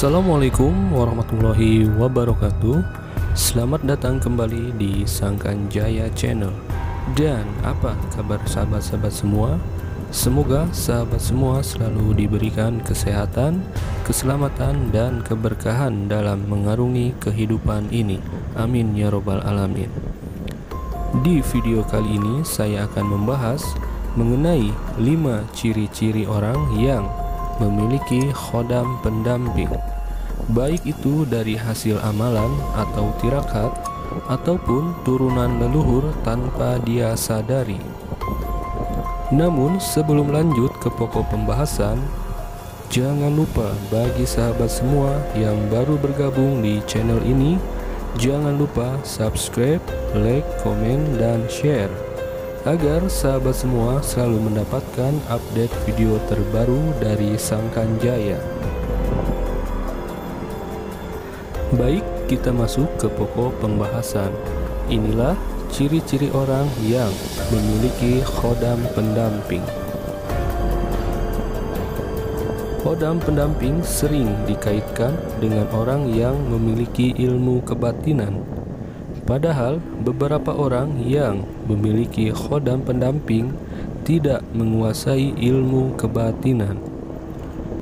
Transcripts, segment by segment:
Assalamualaikum warahmatullahi wabarakatuh. Selamat datang kembali di Sangkan Jaya Channel. Dan apa kabar sahabat-sahabat semua? Semoga sahabat semua selalu diberikan kesehatan, keselamatan, dan keberkahan dalam mengarungi kehidupan ini. Amin ya robbal alamin. Di video kali ini saya akan membahas mengenai 5 ciri-ciri orang yang memiliki khodam pendamping, baik itu dari hasil amalan atau tirakat ataupun turunan leluhur tanpa dia sadari. Namun sebelum lanjut ke pokok pembahasan, jangan lupa bagi sahabat semua yang baru bergabung di channel ini, jangan lupa subscribe, like, komen, dan share agar sahabat semua selalu mendapatkan update video terbaru dari Sangkan Jaya. Baik, kita masuk ke pokok pembahasan. Inilah ciri-ciri orang yang memiliki khodam pendamping. Khodam pendamping sering dikaitkan dengan orang yang memiliki ilmu kebatinan. Padahal beberapa orang yang memiliki khodam pendamping tidak menguasai ilmu kebatinan,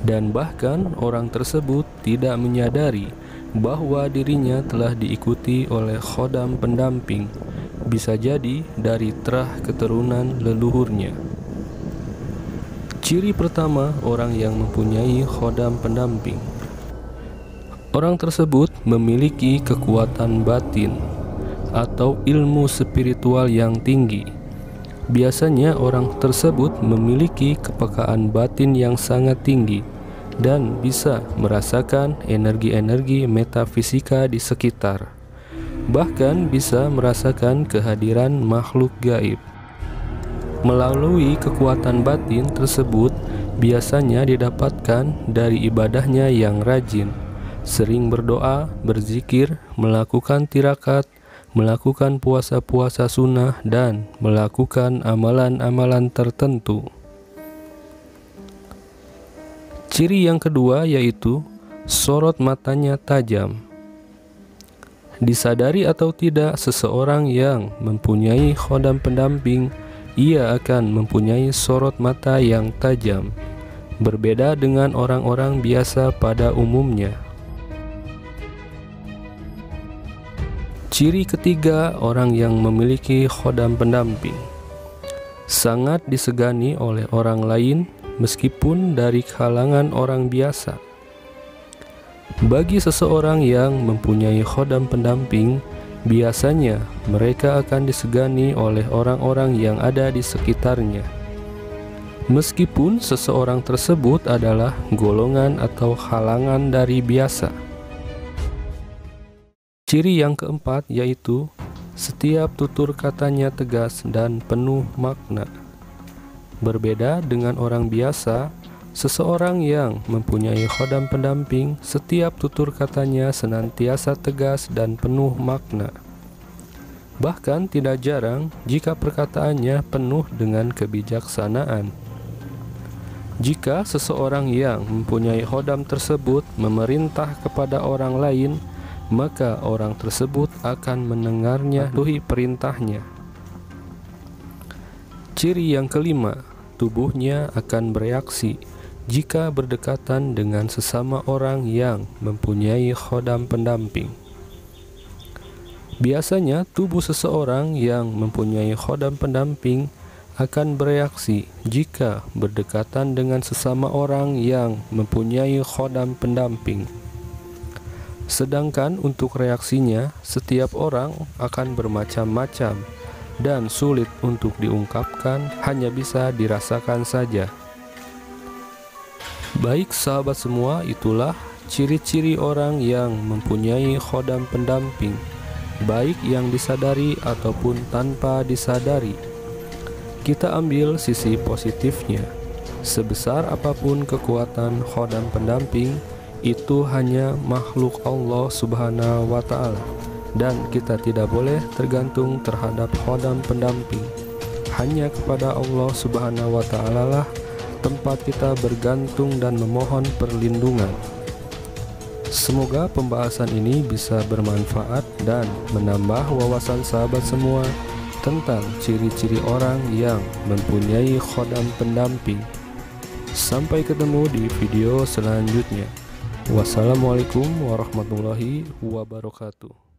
dan bahkan orang tersebut tidak menyadari bahwa dirinya telah diikuti oleh khodam pendamping, bisa jadi dari terah keturunan leluhurnya. Ciri pertama orang yang mempunyai khodam pendamping. Orang tersebut memiliki kekuatan batin atau ilmu spiritual yang tinggi. Biasanya orang tersebut memiliki kepekaan batin yang sangat tinggi dan bisa merasakan energi-energi metafisika di sekitar. Bahkan bisa merasakan kehadiran makhluk gaib. Melalui kekuatan batin tersebut biasanya didapatkan dari ibadahnya yang rajin, sering berdoa, berzikir, melakukan tirakat, melakukan puasa-puasa sunnah, dan melakukan amalan-amalan tertentu. Ciri yang kedua yaitu sorot matanya tajam. Disadari atau tidak seseorang yang mempunyai khodam pendamping, ia akan mempunyai sorot mata yang tajam, berbeda dengan orang-orang biasa pada umumnya. Ciri ketiga orang yang memiliki khodam pendamping, sangat disegani oleh orang lain meskipun dari kalangan orang biasa. Bagi seseorang yang mempunyai khodam pendamping, biasanya mereka akan disegani oleh orang-orang yang ada di sekitarnya, meskipun seseorang tersebut adalah golongan atau kalangan dari biasa. Ciri yang keempat yaitu setiap tutur katanya tegas dan penuh makna. Berbeda dengan orang biasa, seseorang yang mempunyai khodam pendamping, setiap tutur katanya senantiasa tegas dan penuh makna. Bahkan tidak jarang jika perkataannya penuh dengan kebijaksanaan. Jika seseorang yang mempunyai khodam tersebut memerintah kepada orang lain, maka orang tersebut akan mendengarnya, mematuhi perintahnya. Ciri yang kelima, tubuhnya akan bereaksi jika berdekatan dengan sesama orang yang mempunyai khodam pendamping. Biasanya tubuh seseorang yang mempunyai khodam pendamping akan bereaksi jika berdekatan dengan sesama orang yang mempunyai khodam pendamping. Sedangkan untuk reaksinya, setiap orang akan bermacam-macam dan sulit untuk diungkapkan, hanya bisa dirasakan saja. Baik sahabat semua, itulah ciri-ciri orang yang mempunyai khodam pendamping, baik yang disadari ataupun tanpa disadari. Kita ambil sisi positifnya. Sebesar apapun kekuatan khodam pendamping, itu hanya makhluk Allah Subhanahu wa Ta'ala, dan kita tidak boleh tergantung terhadap khodam pendamping. Hanya kepada Allah Subhanahu wa Ta'ala lah tempat kita bergantung dan memohon perlindungan. Semoga pembahasan ini bisa bermanfaat dan menambah wawasan sahabat semua tentang ciri-ciri orang yang mempunyai khodam pendamping. Sampai ketemu di video selanjutnya. Wassalamualaikum warahmatullahi wabarakatuh.